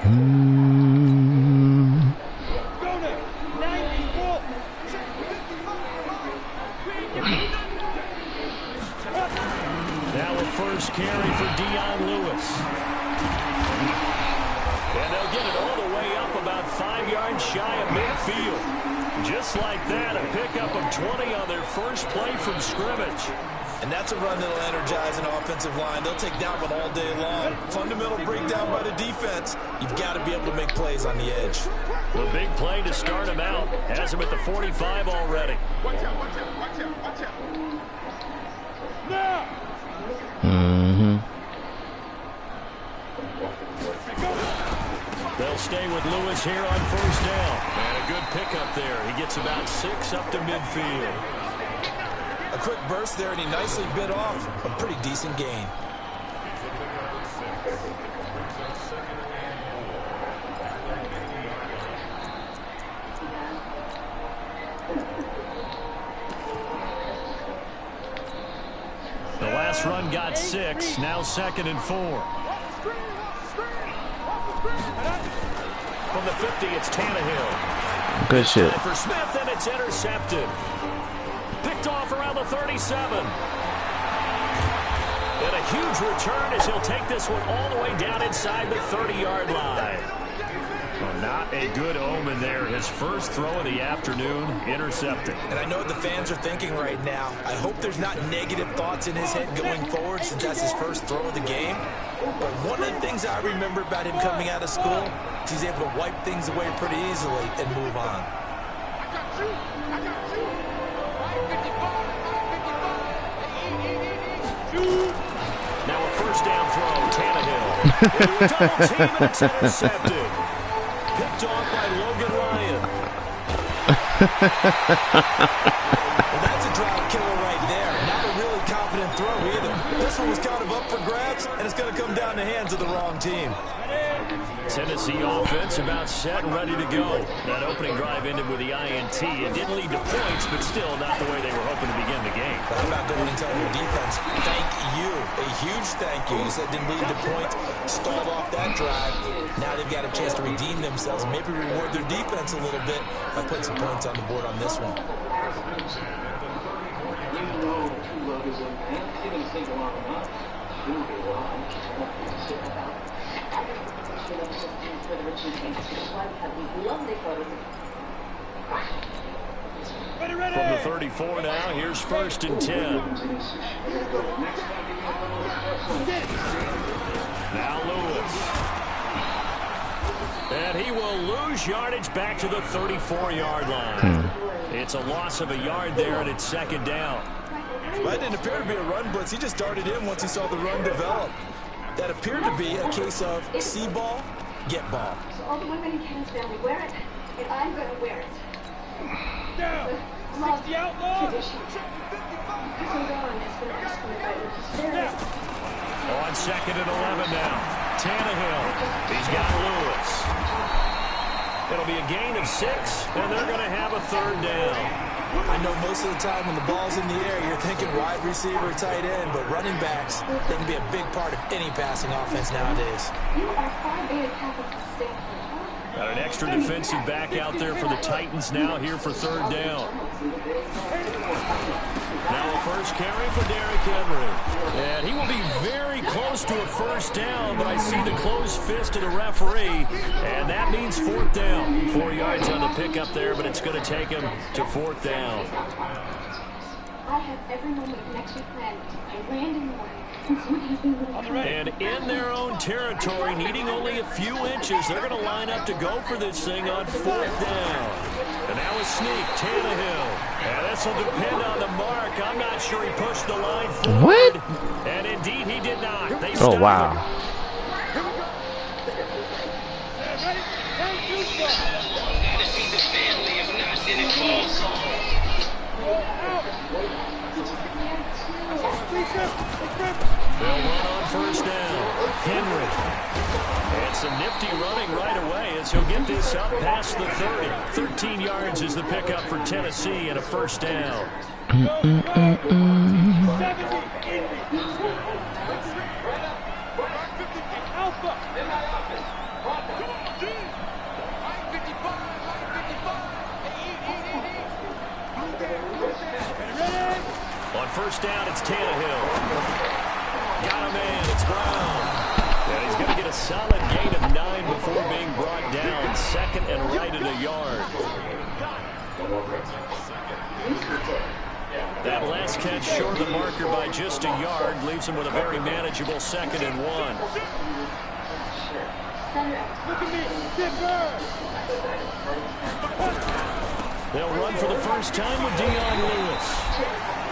Now a first carry for Dion Lewis. And they'll get it all the way up about 5 yards shy of midfield. Just like that, a pickup of 20 on their first play from scrimmage. And that's a run that'll energize an offensive line. They'll take that one all day long. Fundamental breakdown by the defense. You've got to be able to make plays on the edge. The big play to start him out. Has him at the 45 already. Watch out, watch out, watch out, watch out. Now! They'll stay with Lewis here on first down. And a good pickup there. He gets about 6 up to midfield. A quick burst there, and he nicely bit off a pretty decent gain. The last run got 6. Now 2nd and 4. From the 50, it's Tannehill. Good shit. For Smith, and it's intercepted. Picked off around the 37. And a huge return as he'll take this one all the way down inside the 30-yard line. Well, not a good omen there. His first throw of the afternoon, intercepted. And I know what the fans are thinking right now. I hope there's not negative thoughts in his head going forward since that's his first throw of the game. But one of the things I remember about him coming out of school is he's able to wipe things away pretty easily and move on. Now a first down throw, Tannehill. Into a double team, and it's intercepted. Picked off by Logan Ryan. Well, that's a drive killer right there. Not a really confident throw either. This one was kind of up for grabs, and it's going to come down the hands of the wrong team. Tennessee offense about set and ready to go. That opening drive ended with the INT. It didn't lead to points, but still not the way they were hoping to begin the game. How about going and telling your defense, thank you, a huge thank you. You said didn't lead to points, stalled off that drive. Now they've got a chance to redeem themselves, maybe reward their defense a little bit by putting some points on the board on this one. From the 34 now, here's 1st and 10. Now Lewis. And he will lose yardage back to the 34-yard line. It's a loss of a yard there, and it's 2nd down. Well, that didn't appear to be a run blitz. He just darted in once he saw the run develop. That appeared to be a case of see ball, get ball. So all the women in Ken's family wear it, and I'm going to wear it. Down! 60 outlaw! Tradition. Passing on has been excellent by the On 2nd and 11 now. Tannehill. He's got Lewis. It'll be a gain of 6, and they're going to have a 3rd down. I know most of the time when the ball's in the air, you're thinking wide receiver, tight end, but running backs, they can be a big part of any passing offense nowadays. You are far better capital Stanford. Got an extra defensive back out there for the Titans now here for 3rd down. Now a first carry for Derrick Henry. And he will be very close to a 1st down, but I see the closed fist of the referee, and that means 4th down. 4 yards on the pickup there, but it's going to take him to 4th down. I have every moment of next week planned. I land in the morning. And in their own territory, needing only a few inches, they're going to line up to go for this thing on 4th down. And now a sneak, Tannehill. And this will depend on the mark. I'm not sure he pushed the line forward. What? And indeed he did not. They Oh, wow. They'll run on 1st down. Henry. And some nifty running right away as he'll get this up past the 30. 13 yards is the pickup for Tennessee and a 1st down. first down, it's Tannehill. Got a man, it's Brown. And he's going to get a solid gain of 9 before being brought down. Second and right at a yard. That last catch short of the marker by just a yard leaves him with a very manageable 2nd and 1. Look at me, Skipper! They'll run for the first time with Dion Lewis.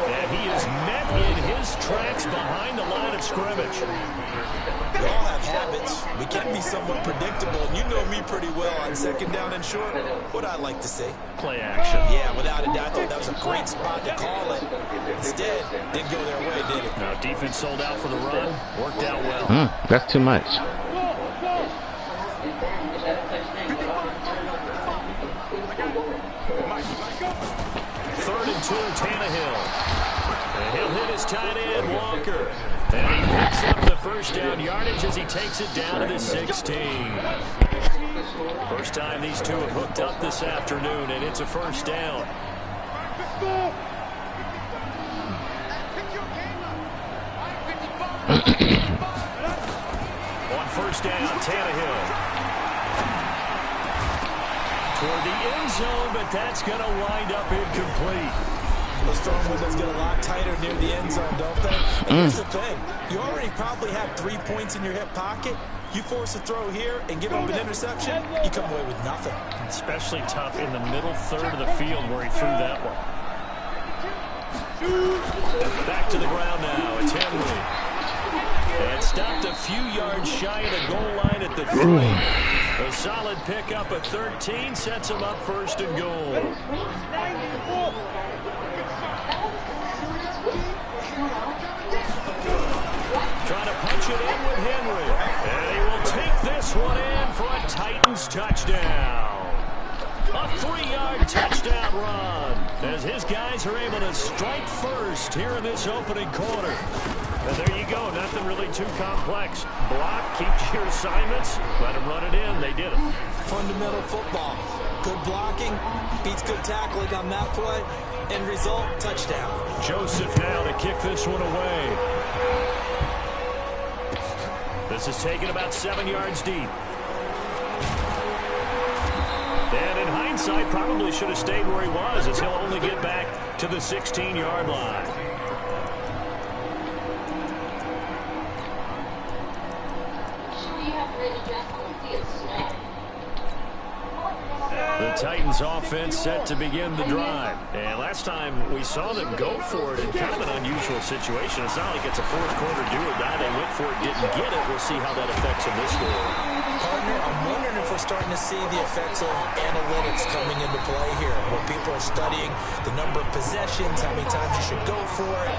And he is met in his tracks behind the line of scrimmage. We all have habits. We can be somewhat predictable, and you know me pretty well on 2nd down and short. What I like to say. Play action. Yeah, without a doubt, I thought that was a great spot to call it. Instead, didn't go their way, did it? Now, defense sold out for the run. Worked out well. That's too much. Third and 2, Tannehill. And he'll hit his tight end, Walker. And he picks up the first down yardage as he takes it down to the 16. First time these two have hooked up this afternoon, and it's a first down. On first down, Tannehill. Toward the end zone, but that's going to wind up incomplete. Those throwing windows get a lot tighter near the end zone, don't they? And here's the thing. You already probably have 3 points in your hip pocket. You force a throw here and give up an interception, you come away with nothing. Especially tough in the middle third of the field where he threw that one. Back to the ground now. It's Henry. And stopped a few yards shy of the goal line at the 3. A solid pickup at 13 sets him up first and goal. Trying to punch it in with Henry. And he will take this one in for a Titans touchdown. A 3-yard touchdown run as his guys are able to strike first here in this opening quarter. And there you go. Nothing really too complex. Block, keep your assignments, let them run it in. They did it. Fundamental football. Good blocking beats good tackling on that play. End result, touchdown. Joseph now to kick this one away. This is taken about 7 yards deep. And in hindsight, probably should have stayed where he was, as he'll only get back to the 16-yard line. The Titans offense set to begin the drive. And last time we saw them go for it in kind of an unusual situation. It's not like it's a fourth quarter do or die. They went for it, didn't get it. We'll see how that affects them this quarter. Partner, I'm wondering if we're starting to see the effects of analytics coming into play here, where people are studying the number of possessions, how many times you should go for it,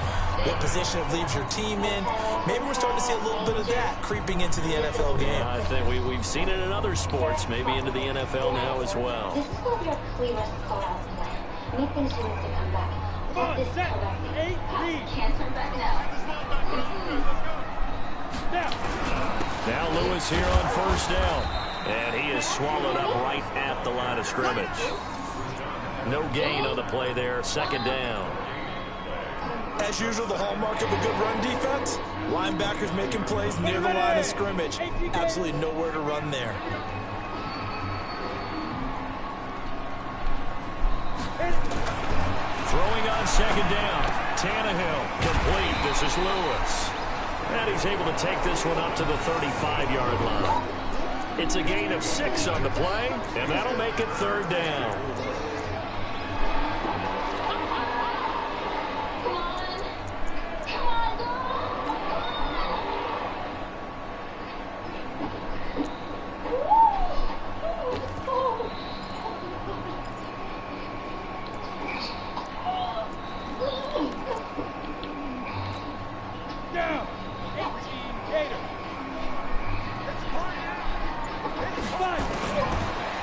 what position it leaves your team in. Maybe we're starting to see a little bit of that creeping into the NFL game. I think we've seen it in other sports, maybe into the NFL now as well. This is going to be our cleanest call-out play. Need things to come back. Let this correctly. Can't turn back now. Now Lewis here on first down. And he is swallowed up right at the line of scrimmage. No gain on the play there. 2nd down. As usual, the hallmark of a good run defense, linebackers making plays near the line of scrimmage. Absolutely nowhere to run there. Throwing on 2nd down. Tannehill complete. This is Lewis. And he's able to take this one up to the 35-yard line. It's a gain of 6 on the play, and that'll make it 3rd down.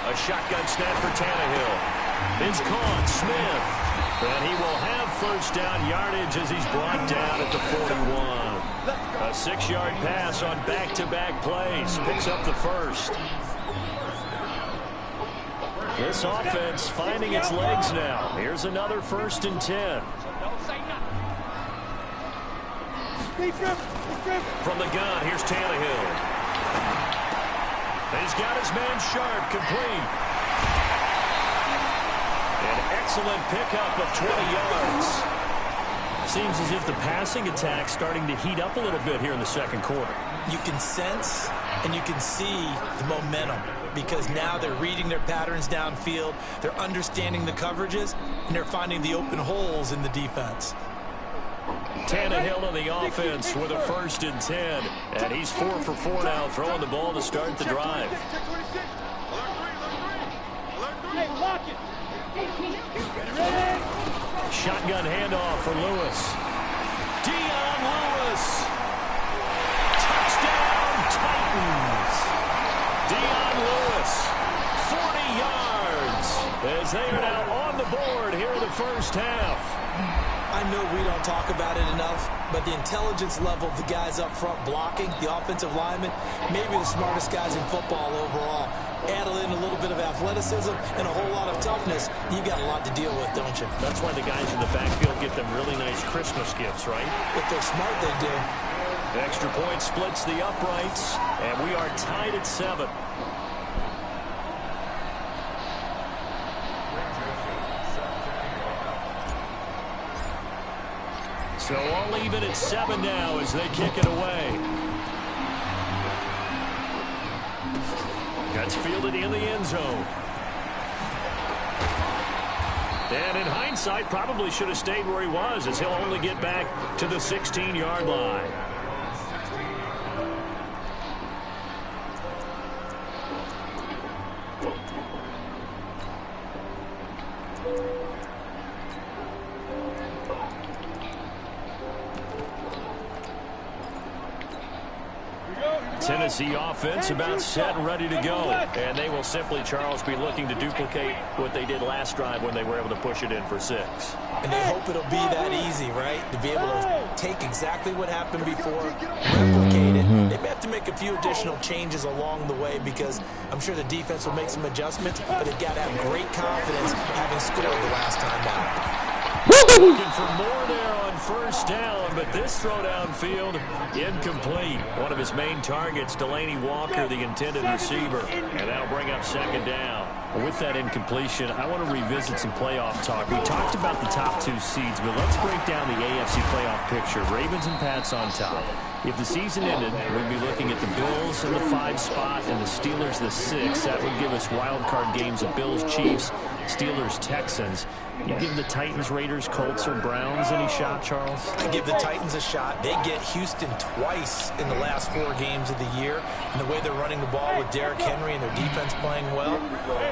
A shotgun snap for Tannehill. It's caught. Smith. And he will have first down yardage as he's brought down at the 41. A 6-yard pass on back-to-back plays. Picks up the first. This offense finding its legs now. Here's another 1st and 10. From the gun, here's Tannehill. He's got his man sharp, complete. An excellent pickup of 20 yards. Seems as if the passing attack's starting to heat up a little bit here in the second quarter. You can sense and you can see the momentum because now they're reading their patterns downfield, they're understanding the coverages, and they're finding the open holes in the defense. Tannehill on the offense with a 1st and 10. And he's 4 for 4 now, throwing the ball to start the drive. Shotgun handoff for Lewis. Dion Lewis. Touchdown, Titans. Dion Lewis, 40 yards, as they are now on the board here in the first half. I know we don't talk about it enough, but the intelligence level of the guys up front blocking, the offensive linemen, maybe the smartest guys in football overall. Add in a little bit of athleticism and a whole lot of toughness, you got a lot to deal with, don't you? That's why the guys in the backfield get them really nice Christmas gifts, right? If they're smart, they do. Extra point splits the uprights, and we are tied at 7. So all even at 7 now as they kick it away. That's fielded in the end zone. And in hindsight, probably should have stayed where he was, as he'll only get back to the 16-yard line. Tennessee offense about set and ready to go. And they will simply, Charles, be looking to duplicate what they did last drive when they were able to push it in for 6. And they hope it'll be that easy, right? To be able to take exactly what happened before, replicate it. They may have to make a few additional changes along the way because I'm sure the defense will make some adjustments, but they've got to have great confidence having scored the last time out. Looking for more there on 1st down, but this throw downfield, incomplete. One of his main targets, Delaney Walker, the intended receiver, and that'll bring up 2nd down. With that incompletion, I want to revisit some playoff talk. We talked about the top 2 seeds, but let's break down the AFC playoff picture. Ravens and Pats on top. If the season ended, we'd be looking at the Bills in the 5 spot and the Steelers the 6. That would give us wild card games of Bills, Chiefs, Steelers, Texans. You give the Titans, Raiders, Colts, or Browns any shot, Charles? I give the Titans a shot. They get Houston twice in the last 4 games of the year. And the way they're running the ball with Derrick Henry and their defense playing well,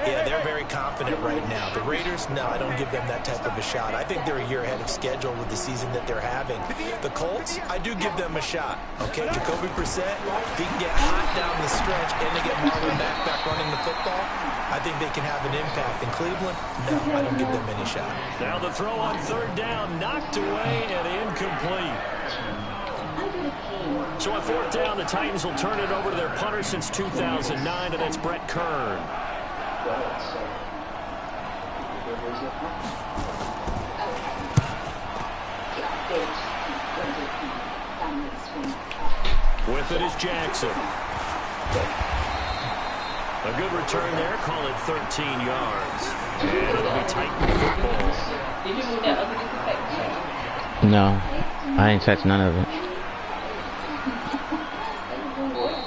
yeah, they're very confident right now. The Raiders, no, I don't give them that type of a shot. I think they're a year ahead of schedule with the season that they're having. The Colts, I do give them a shot. Okay, Jacoby Brissett, if he can get hot down the stretch and they get Marlon Mack back running the football, I think they can have an impact. In Cleveland, no, I don't give them any shot. Now the throw on 3rd down, knocked away and incomplete. So on 4th down, the Titans will turn it over to their punter since 2009, and that's Brett Kern. With it is Jackson. A good return there, call it 13 yards. And it'll be Titan football. Did you move that other disinfectant? No, I ain't touched none of it.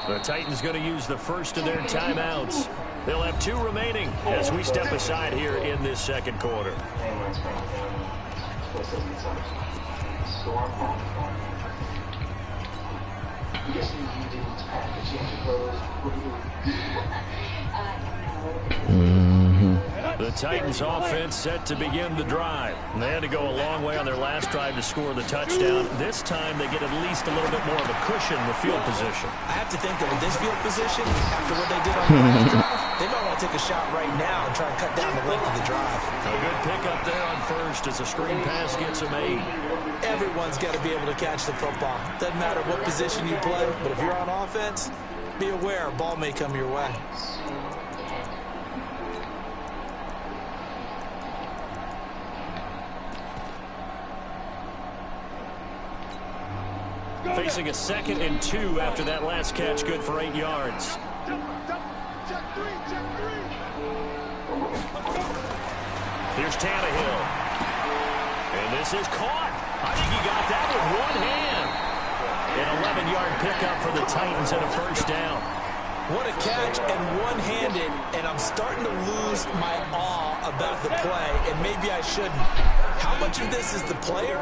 The Titans going to use the first of their timeouts. They'll have 2 remaining as we step aside here in this second quarter. The Titans offense set to begin the drive. And they had to go a long way on their last drive to score the touchdown. This time they get at least a little bit more of a cushion with field position. I have to think that with this field position, after what they did on the last drive, they might want to take a shot right now and try and cut down the length of the drive. A good pickup there on 1st as a screen pass gets them 8. Everyone's got to be able to catch the football. Doesn't matter what position you play, but if you're on offense, be aware a ball may come your way. facing a 2nd and 2 after that last catch, good for 8 yards. Here's Tannehill. And this is caught. I think he got that with one hand. An 11-yard pickup for the Titans and a first down. What a catch and one-handed, and I'm starting to lose my awe about the play, and maybe I shouldn't. How much of this is the player?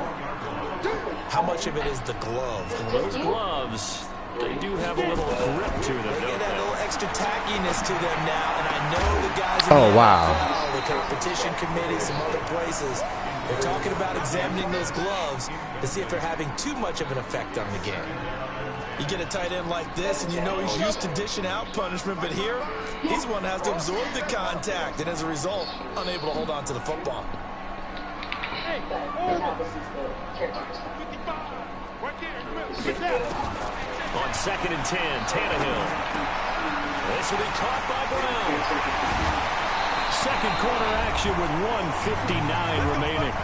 How much of it is the glove? Those gloves, they do have a little grip to them. They get a little extra tackiness to them now, and I know the guys in the competition committee, some other places, they're talking about examining those gloves to see if they're having too much of an effect on the game. You get a tight end like this, and you know he's used to dishing out punishment, but here, he's one that has to absorb the contact, and as a result, unable to hold on to the football. On 2nd and 10, Tannehill. This will be caught by Brown. Second quarter action with 1:59 remaining.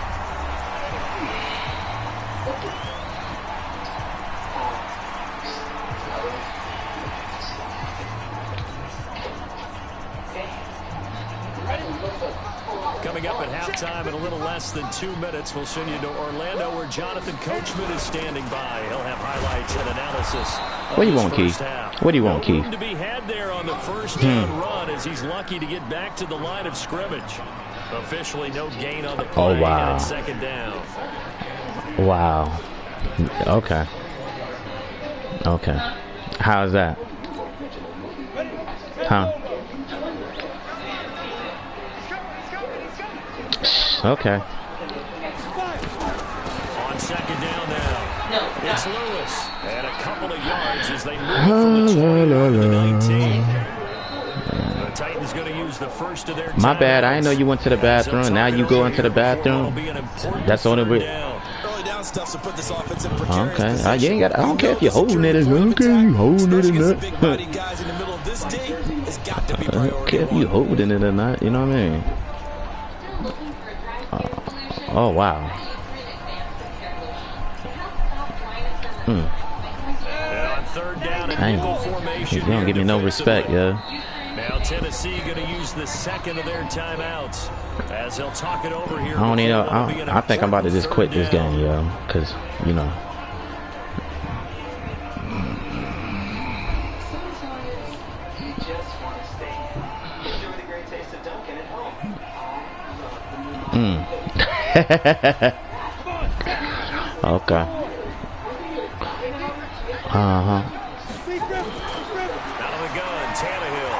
Coming up at halftime in a little less than 2 minutes, we'll send you to Orlando where Jonathan Coachman is standing by. He'll have highlights and analysis. What do you want, Keith? What do you want, Keith? To be had there on the first down run as he's lucky to get back to the line of scrimmage. Officially no gain on the play. Oh, wow. And it's 2nd down. Wow. Okay. Okay. How's that? Huh? Okay. On 2nd down now. It's Lewis. And a couple of yards as they move from the 20 to the 19. The Titans going to use the first of their My bad. I didn't know you went to the bathroom. Now you go into the bathroom. That's the only way. Okay. You ain't got. I don't care if you're holding it. Okay, you holding it or not. I don't care if you holding it or not. You know what I mean? Oh wow. On 3rd down and nickel formation. You don't give me no respect, yo. Now Tennessee going to use the 2nd of their timeouts as they'll talk it over here. I don't even know. I think I'm about to just quit this game, yo, because you know. Okay. Out of the gun, Tannehill.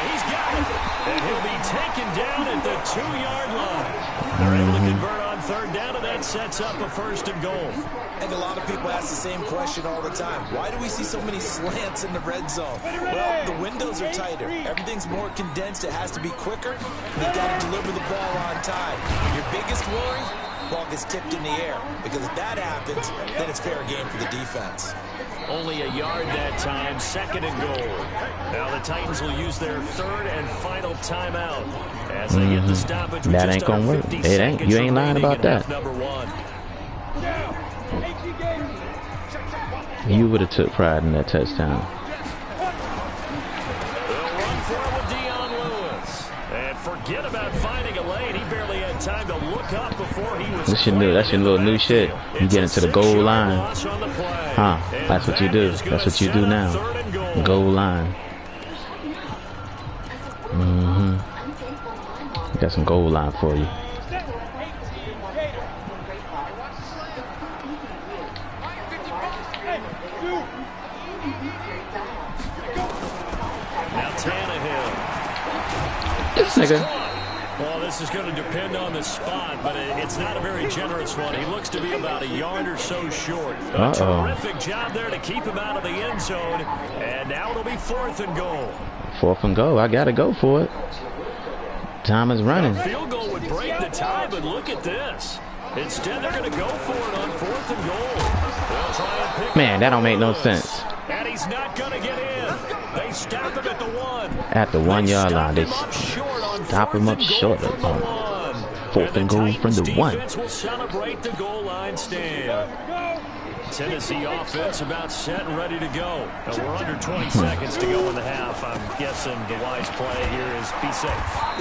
He's got it. And he'll be taken down at the 2-yard line. They're able to convert on 3rd down, and that sets up a 1st and goal. And a lot of people ask the same question all the time. Why do we see so many slants in the red zone? Well, the windows are tighter. Everything's more condensed. It has to be quicker. You've got to deliver the ball on time. Your biggest worry? Ball gets tipped in the air. Because if that happens, then it's fair game for the defense. Only a yard that time, 2nd and goal. Now the Titans will use their 3rd and final timeout as they get the stoppage. That ain't gonna work. It ain't. You ain't lying about that. You would have took pride in that touchdown. They'll run for it with Dion Lewis. And forget about finding a lane. He barely had time to look up before he was. That's your new. That's your little new shit. You get into the goal line. Huh? That's what you do. That's what you do now. Goal line. Got some goal line for you. Now Tannehill. This nigga. Well, this is going to depend on the spot, but it's not a very generous one. He looks to be about a yard or so short. A terrific job there to keep him out of the end zone. And now it'll be 4th and goal. 4th and goal. I got to go for it. Time is running. A field goal would break the tie, but look at this. Instead, they're going to go for it on 4th and goal. They'll try and pick. Man, that don't make no sense. And he's not going to get in. They stop him at the 1. At the 1 yard line, they stop him up short of him. 4th and goal from the 1. Defense will celebrate the goal line stand. Tennessee offense about set and ready to go. And we're under 20 seconds to go in the half. I'm guessing the wise play here is be safe.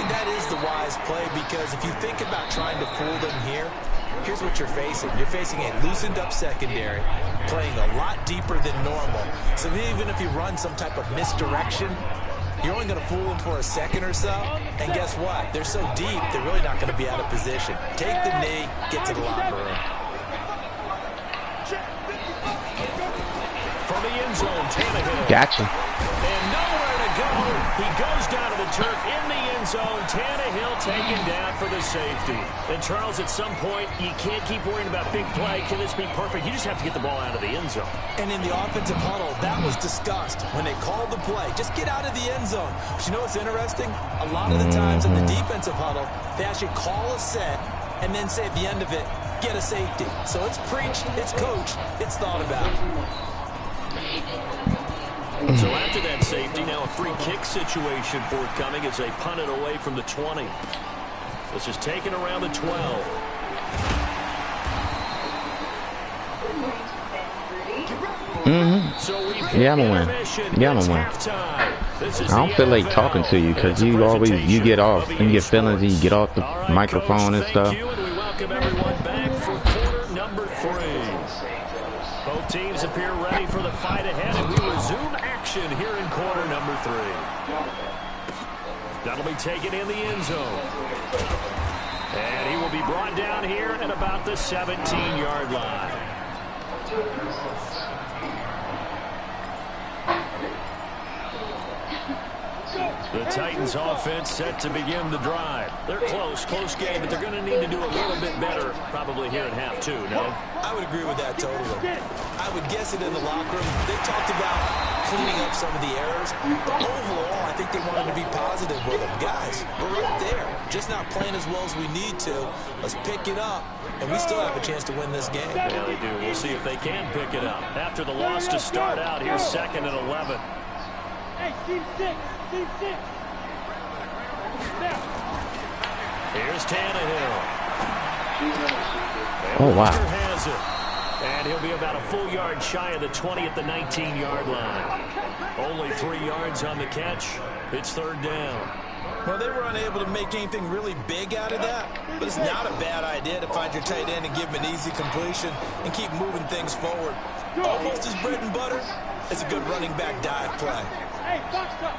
That is the wise play, because if you think about trying to fool them here, here's what you're facing. You're facing a loosened up secondary, playing a lot deeper than normal. So even if you run some type of misdirection, you're only going to fool them for a second or so. And guess what? They're so deep, they're really not going to be out of position. Take the knee, get to the locker room. From the end zone, Tannehill. Gotcha. And nowhere to go. He goes down to the turf in the end zone. Tannehill taken down for the safety. And Charles, at some point, you can't keep worrying about big play. Can this be perfect? You just have to get the ball out of the end zone. And in the offensive huddle, that was discussed when they called the play. Just get out of the end zone. But you know what's interesting? A lot of the times in the defensive huddle, they actually call a set and then say at the end of it, get a safety. So it's preached, it's coached, it's thought about. So after that safety, now a free kick situation forthcoming as they punt it away from the 20. This is taken around the 12. Yeah, I'm gonna win. Yeah, I'm gonna win. I don't feel like talking to you because you get off and you get feelings and you get off the microphone and stuff. We welcome everyone back for quarter number 3. Both teams appear ready for the fight ahead, and we resume action here in quarter number 3. That'll be taken in the end zone. And he will be brought down here at about the 17-yard line. The Titans offense set to begin the drive. They're close game, but they're going to need to do a little bit better probably here in half 2, no? I would agree with that totally. I would guess it in the locker room. They talked about cleaning up some of the errors. But overall, I think they wanted to be positive with them. Guys, we're right there. Just not playing as well as we need to. Let's pick it up, and we still have a chance to win this game. Yeah, they do. We'll see if they can pick it up. After the loss to start out, here's 2nd and 11. Hey, team 6. Team 6. Here's Tannehill. Oh, wow. Has it. And he'll be about a full yard shy of the 20 at the 19-yard line. Only 3 yards on the catch. It's 3rd down. Well, they were unable to make anything really big out of that, but it's not a bad idea to find your tight end and give him an easy completion and keep moving things forward. Almost as bread and butter as a good running back dive play. Hey, box drop.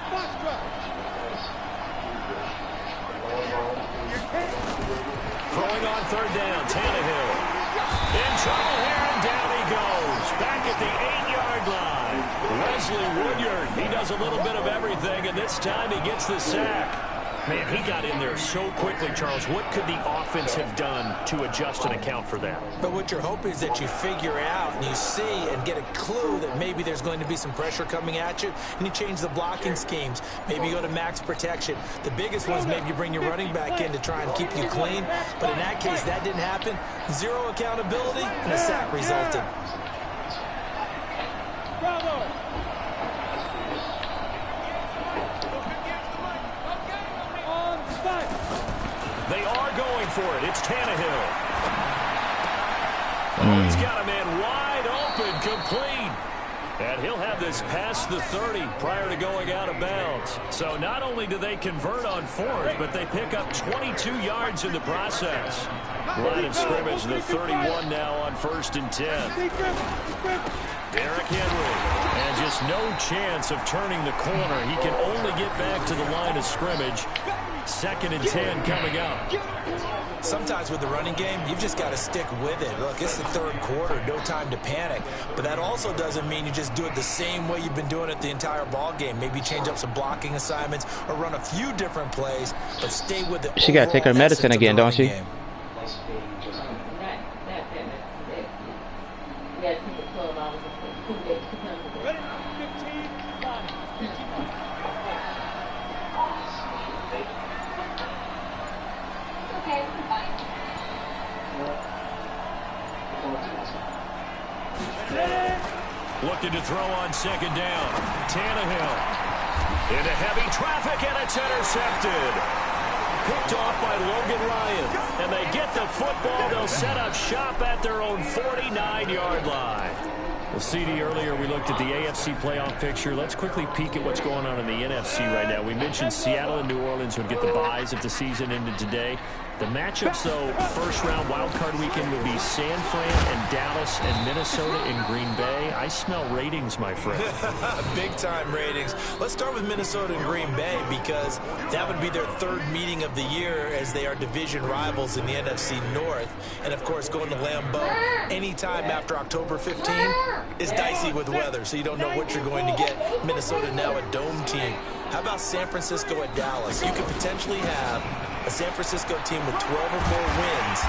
Throwing on 3rd down, Tannehill. In trouble here, and down he goes. Back at the 8-yard line. Wesley Woodyard, he does a little bit of everything, and this time he gets the sack. Man, he got in there so quickly, Charles. What could the offense have done to adjust and account for that? But what you're hoping is that you figure out and you see and get a clue that maybe there's going to be some pressure coming at you, and you change the blocking schemes. Maybe you go to max protection. The biggest one is maybe you bring your running back in to try and keep you clean. But in that case, that didn't happen. 0 accountability, and a sack resulted. Bravo. They are going for it. It's Tannehill. Oh, he's got a man wide open, complete. And he'll have this past the 30 prior to going out of bounds. So not only do they convert on 4th, but they pick up 22 yards in the process. Line of scrimmage, the 31 now on 1st and 10. Derrick Henry. And just no chance of turning the corner. He can only get back to the line of scrimmage. 2nd and 10 coming up. Sometimes with the running game, you've just got to stick with it. Look, it's the 3rd quarter, no time to panic. But that also doesn't mean you just do it the same way you've been doing it the entire ball game. Maybe change up some blocking assignments or run a few different plays, but stay with it. She got to take her medicine again, don't she? Yeah, people 12 hours Ready? 15, 5. Okay, fine. Looking to throw on 2nd down. Tannehill into heavy traffic, and it's intercepted. picked off by Logan Ryan. And they get the football. They'll set up shop at their own 49-yard line. Well, CD, earlier we looked at the AFC playoff picture. Let's quickly peek at what's going on in the NFC right now. We mentioned Seattle and New Orleans would get the byes if the season ended today. The matchups, though, first-round wildcard weekend will be San Fran and Dallas and Minnesota and Green Bay. I smell ratings, my friend. Big-time ratings. Let's start with Minnesota and Green Bay because that would be their third meeting of the year as they are division rivals in the NFC North. And, of course, going to Lambeau anytime after October 15 is dicey with weather, so you don't know what you're going to get. Minnesota now a dome team. How about San Francisco at Dallas? You could potentially have a San Francisco team with 12 or more wins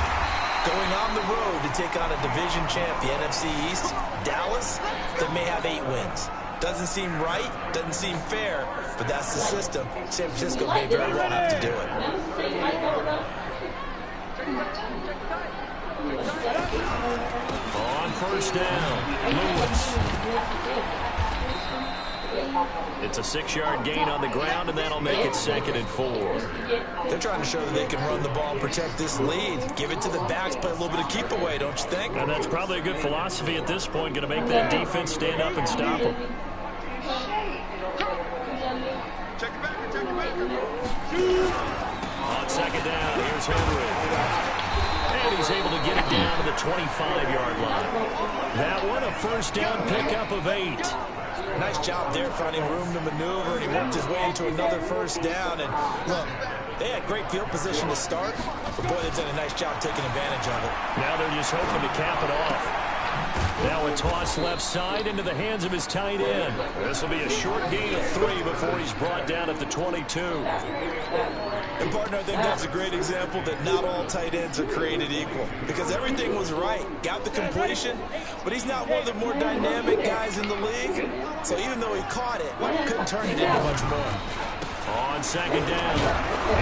going on the road to take on a division champ, the NFC East. Dallas, they may have 8 wins. Doesn't seem right, doesn't seem fair, but that's the system. San Francisco may very well have to do it. On first down, Lewis. It's a 6-yard gain on the ground, and that'll make it 2nd and 4. They're trying to show that they can run the ball and protect this lead. Give it to the backs, play a little bit of keep away, don't you think? And that's probably a good philosophy at this point, going to make that defense stand up and stop them. On 2nd down, here's Henry. And he's able to get it down to the 25-yard line. That one, a first down pickup of 8. Nice job there finding room to maneuver, and he worked his way into another first down. And look, they had great field position to start, but boy, they've done a nice job taking advantage of it. Now they're just hoping to cap it off. Now a toss left side into the hands of his tight end. This will be a short gain of 3 before he's brought down at the 22. And, partner, I think that's a great example that not all tight ends are created equal. Because everything was right. Got the completion, but he's not one of the more dynamic guys in the league. So even though he caught it, couldn't turn it into much more. On 2nd down,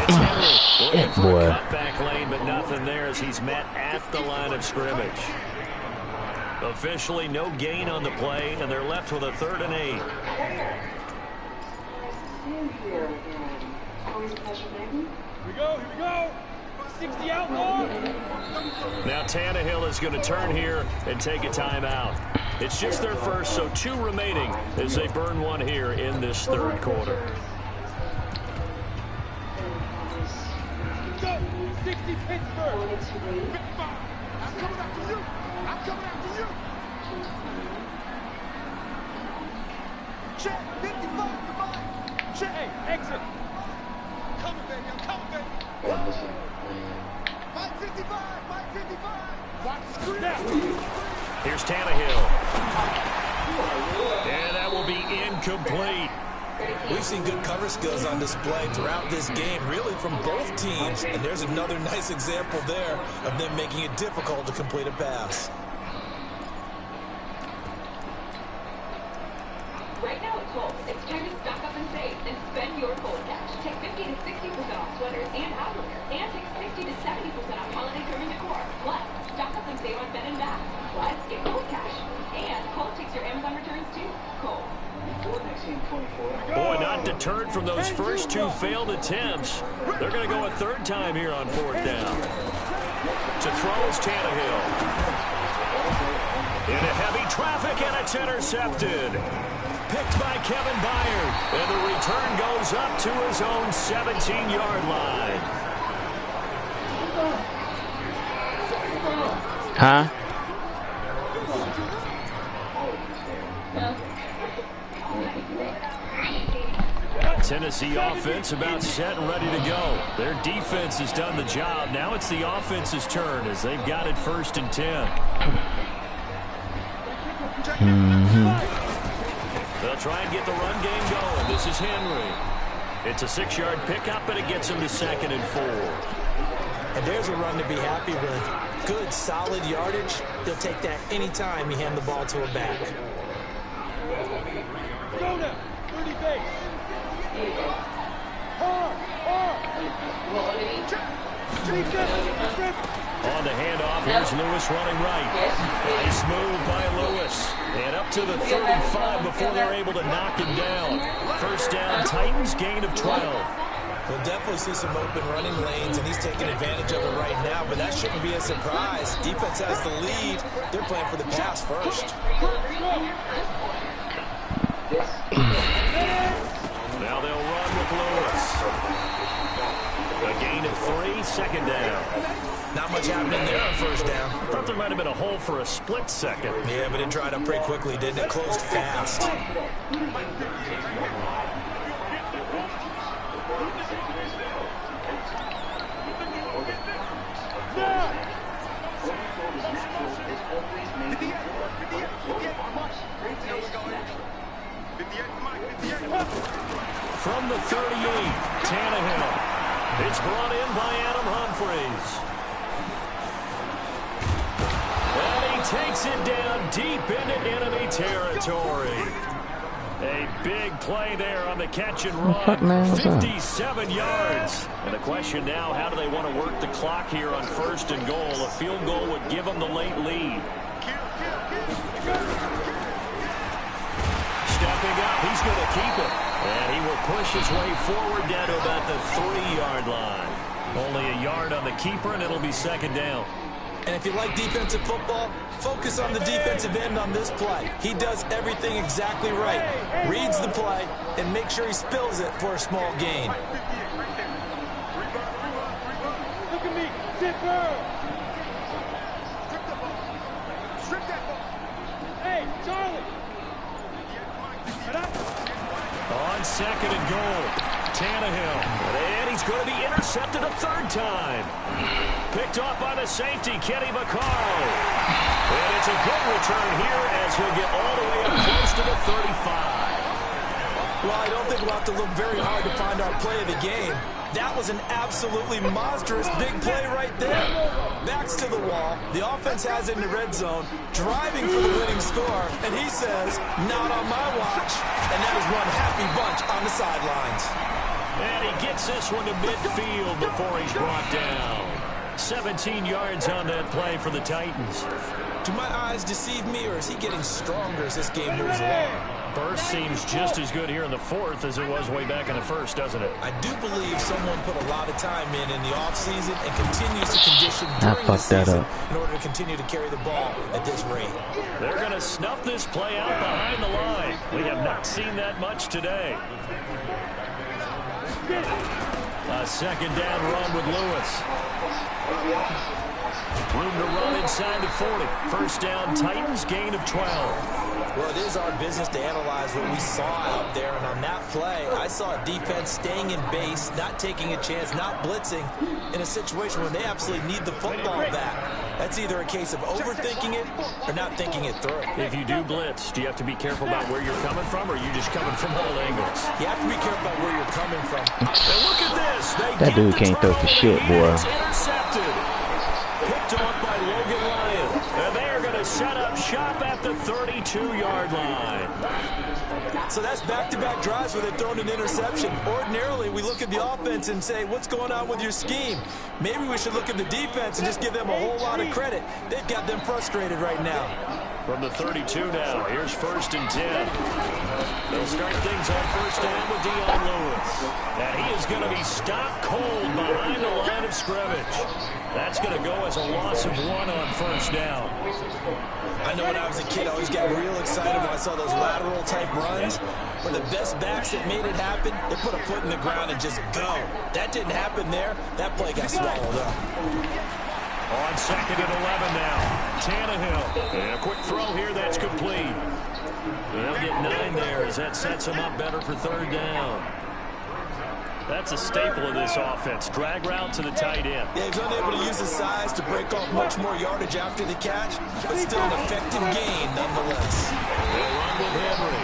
it's Henry looking for a cutback lane, but nothing there as he's met at the line of scrimmage. Officially no gain on the play, and they're left with a 3rd and 8. Here we go. 60 out long. Now Tannehill is going to turn here and take a timeout. It's just their first, so 2 remaining as they burn one here in this 3rd quarter. Go. 60 Pittsburgh. I'm coming after you. Check. 55. Come on. Check. Hey, exit. Coming, baby. I'm coming, baby. Mike 55. Watch the screen. Here's Tannehill. And that will be incomplete. We've seen good cover skills on display throughout this game, really from both teams. And there's another nice example there of them making it difficult to complete a pass. Right now at Kohl's, it's time to stock up and save and spend your Kohl's cash. Take 50 to 60% off sweaters and outerwear, and take 60 to 70% off holiday trim and decor. Plus, stock up and save on bed and bath. Plus, get Kohl's cash. And Kohl's takes your Amazon returns too. Kohl's. Boy, not deterred from those first 2 failed attempts. They're going to go a 3rd time here on 4th down. To throw is Tannehill. Into heavy traffic, and it's intercepted. Picked by Kevin Byard. And the return goes up to his own 17-yard line. Huh? Tennessee offense about set and ready to go. Their defense has done the job. Now it's the offense's turn as they've got it 1st and 10. They'll try and get the run game going. This is Henry. It's a 6-yard pickup, but it gets him to 2nd and 4. And there's a run to be happy with. Good, solid yardage. He'll take that anytime you hand the ball to a back. Go now. 30 base. On the handoff, here's Lewis running right. Nice move by Lewis. And up to the 35 before they're able to knock him down. First down, Titans, gain of 12. We'll definitely see some open running lanes, and he's taking advantage of it right now, but that shouldn't be a surprise. Defense has the lead. They're playing for the pass first. Now they'll run with Lewis. A gain of 3, second down. Not much happening there on first down. I thought there might have been a hole for a split second. Yeah, but it dried up pretty quickly, didn't it? Closed fast. From the 38, Tannehill. It's brought in by Adam Humphries. And he takes it down deep into enemy territory. A big play there on the catch and run. 57 yards. And the question now, how do they want to work the clock here on first and goal? A field goal would give them the late lead. Stepping up, he's going to keep it. And he will push his way forward down to about the 3-yard line. Only a yard on the keeper, and it'll be second down. And if you like defensive football, focus on the defensive end on this play. He does everything exactly right. Reads the play and make sure he spills it for a small gain. Look at me. Zipper. Hey, Charlie. On second and goal, Tannehill. And he's going to be intercepted a third time. Picked off by the safety, Kenny Vaccaro. And it's a good return here as he'll get all the way up close to the 35. Well, I don't think we'll have to look very hard to find our play of the game. That was an absolutely monstrous big play right there. Backs to the wall. The offense has it in the red zone, driving for the winning score, and he says, not on my watch. And that is one happy bunch on the sidelines. And he gets this one to midfield before he's brought down. 17 yards on that play for the Titans. Do my eyes deceive me, or is he getting stronger as this game moves along? Burst seems just as good here in the fourth as it was way back in the first, doesn't it? I do believe someone put a lot of time in the offseason and continues to condition during the season in order to continue to carry the ball at this rate. They're going to snuff this play out behind the line. We have not seen that much today. A second down run with Lewis. Room to run inside the 40. First down, Titans, gain of 12. Well, it is our business to analyze what we saw out there, and on that play, I saw a defense staying in base, not taking a chance, not blitzing, in a situation where they absolutely need the football back. That's either a case of overthinking it or not thinking it through. If you do blitz, do you have to be careful about where you're coming from, or are you just coming from all angles? You have to be careful about where you're coming from. And look at this. That dude can't throw for shit, boy. It's intercepted. Picked off by Logan Ryan. And they are going to set up shop at the 32-yard line. So that's back-to-back drives where they've thrown an interception. Ordinarily, we look at the offense and say, what's going on with your scheme? Maybe we should look at the defense and just give them a whole lot of credit. They've got them frustrated right now. From the 32 now, here's first and 10. They'll start things on first down with Dion Lewis. And he is going to be stopped cold behind the line of scrimmage. That's going to go as a loss of 1 on first down. I know when I was a kid, I always got real excited when I saw those lateral-type runs. Where the best backs that made it happen, they put a foot in the ground and just go. That didn't happen there. That play got swallowed up. On second and 11 now, Tannehill. And a quick throw here, that's complete. They'll get 9 there as that sets them up better for third down. That's a staple of this offense. Drag route to the tight end. Yeah, he's unable to use his size to break off much more yardage after the catch, but still an effective gain nonetheless. They'll run with Henry.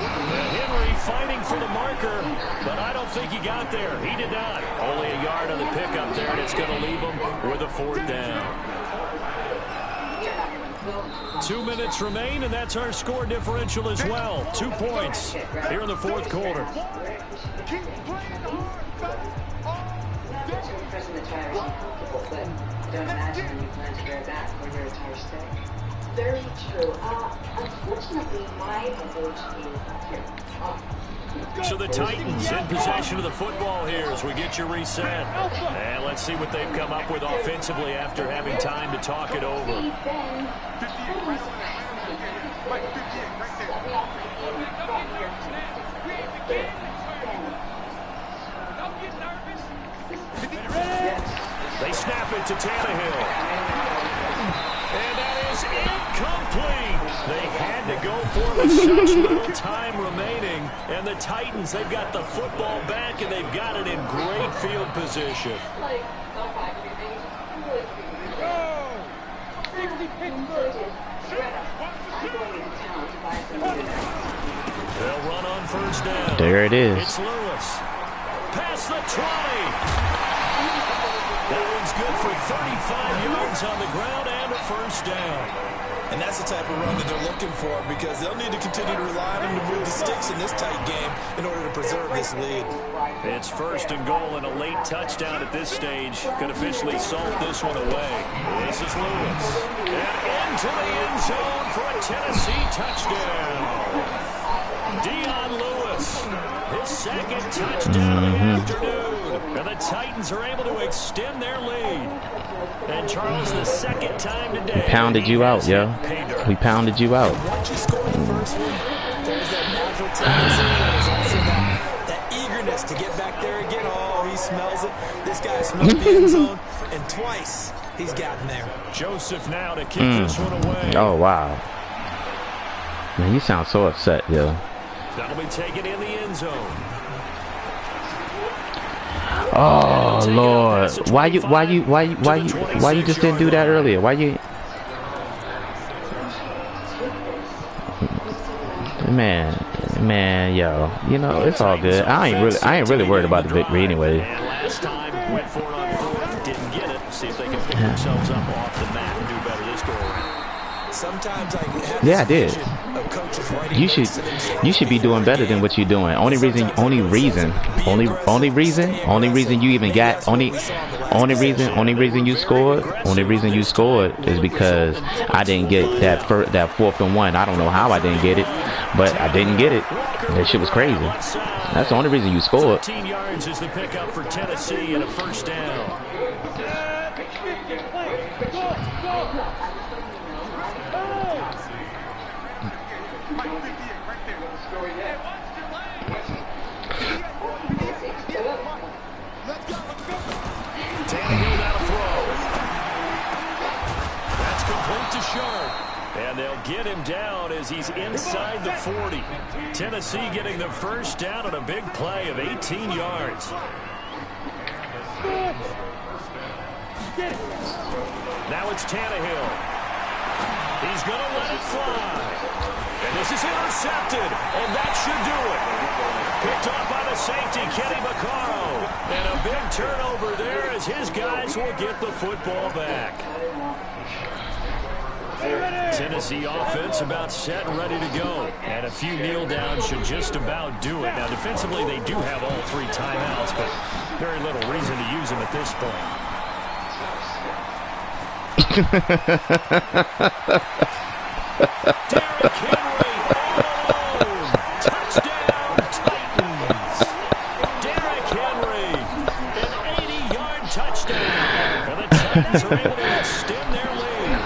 Henry fighting for the marker, but I don't think he got there. He did not. Only a yard on the pickup there, and it's going to leave him with a fourth down. 2 minutes remain, and that's our score differential as well. 2 points here in the fourth quarter. Pressing the tires is comfortable, but don't imagine when you plan to wear that for your entire stay. Very true. Unfortunately, my message is here. So the Titans in possession of the football here as we get you reset. And let's see what they've come up with offensively after having time to talk it over. They snap it to Tannehill. And that is incomplete. They had to go for it with such little time remaining. And the Titans, they've got the football back, and they've got it in great field position. They'll run on first down. There it is. It's Lewis. Past the 20. That one's good for 35 yards on the ground and a first down. And that's the type of run that they're looking for because they'll need to continue to rely on him to move the sticks in this tight game in order to preserve this lead. It's first and goal and a late touchdown at this stage could officially salt this one away. This is Lewis. And into the end zone for a Tennessee touchdown. Dion Lewis, his second touchdown of the afternoon. And the Titans are able to extend their lead. And Charles, the second time today. We pounded you out, yo. We pounded you out. Once you score the first one, there's that natural tendency. There's also that eagerness to get back there again. Oh, he smells it. This guy smelled the end zone. And twice he's gotten there. Joseph now to kick this one away. Oh, wow. Man, you sound so upset, yo. That'll be taken in the end zone. Oh Lord, why you just didn't do that earlier? Why you? Man, yo, you know it's all good. I ain't really worried about the victory anyway. Last time went for it on fourth, didn't get it. See if they can pick themselves up off the mat and do better this go around. Sometimes I Yeah, I did. You should be doing better than what you're doing. Only reason you even got only reason you scored is because I didn't get that 4th and 1. I don't know how I didn't get it, but I didn't get it. That shit was crazy. That's the only reason you scored. 15 yards is the pickup for Tennessee and a first down. Tannehill now to throw. That's complete to Sharp. And they'll get him down as he's inside the 40. Tennessee getting the first down on a big play of 18 yards. Now it's Tannehill. He's going to let it fly. And this is intercepted. And that should do it. Picked off by the safety, Kenny Vaccaro. And a big turnover there as his guys will get the football back. Tennessee offense about set and ready to go. And a few kneel downs should just about do it. Now, defensively, they do have all 3 timeouts, but very little reason to use them at this point. Derrick Henry all alone. Touchdown, Titans. Derrick Henry, an 80-yard touchdown. And the Titans are able to extend their lead.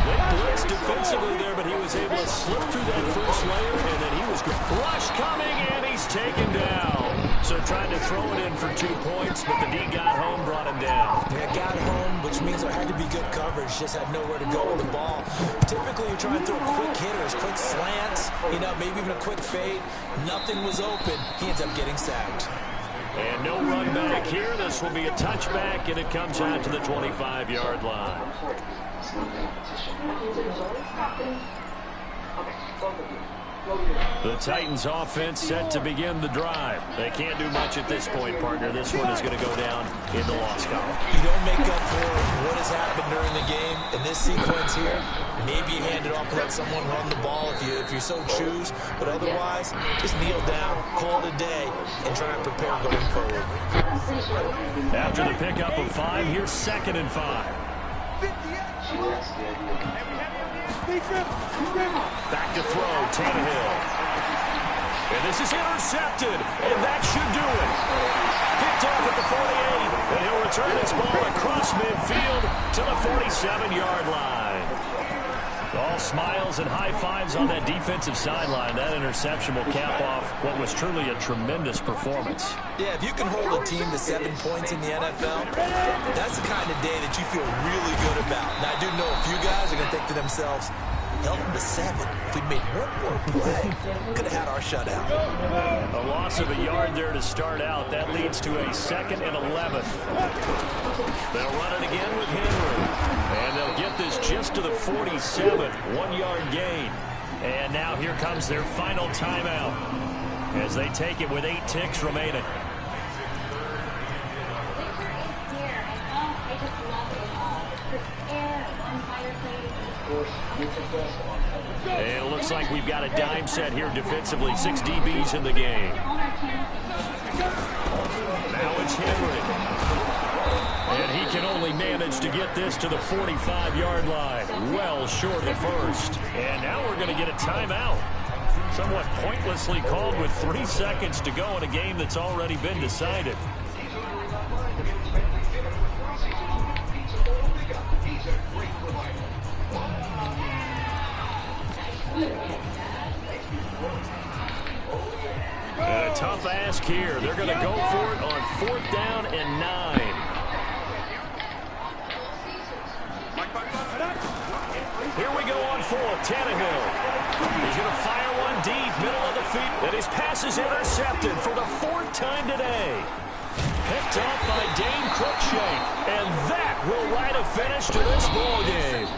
They blitzed defensively there, but he was able to slip through that first layer, and then he was good. Rush coming, and he's taken down. So trying to throw it in for 2 points, but the D got home, brought him down. Yeah, got home, which means there had to be good coverage. Just had nowhere to go with the ball. Typically, you're trying to throw quick hitters, quick slants, maybe even a quick fade. Nothing was open. He ends up getting sacked. And no run back here. This will be a touchback, and it comes out to the 25-yard line. The Titans offense set to begin the drive. They can't do much at this point, partner. This one is going to go down in the loss column. You don't make up for what has happened during the game in this sequence here. Maybe you hand it off and let someone run the ball if you so choose. But otherwise, just kneel down, call it a day, and try and prepare going forward. After the pickup of 5, here's 2nd and 5. Back to throw, Tannehill. And this is intercepted, and that should do it. Picked off at the 48, and he'll return this ball across midfield to the 47-yard line. All smiles and high fives on that defensive sideline. That interception will cap off what was truly a tremendous performance. Yeah, if you can hold a team to 7 points in the NFL, that's the kind of day that you feel really good about. And I do know a few guys are going to think to themselves, held them to 7. If we'd made one more play, could have had our shutout. A loss of a yard there to start out. That leads to a 2nd and 11. They'll run it again with Henry. And they'll get this just to the 47. 1-yard gain. And now here comes their final timeout as they take it with 8 ticks remaining. And it looks like we've got a dime set here defensively. 6 DBs in the game. Now it's Henry. And he can only manage to get this to the 45-yard line. Well short of the first. And now we're going to get a timeout. Somewhat pointlessly called with 3 seconds to go in a game that's already been decided. And a tough ask here. They're going to go for it on 4th down and 9. Here we go on 4th. Tannehill. He's going to fire one deep, middle of the field. And his pass is intercepted for the 4th time today. Picked up by Dane Cruikshank. And that will write a finish to this ball game.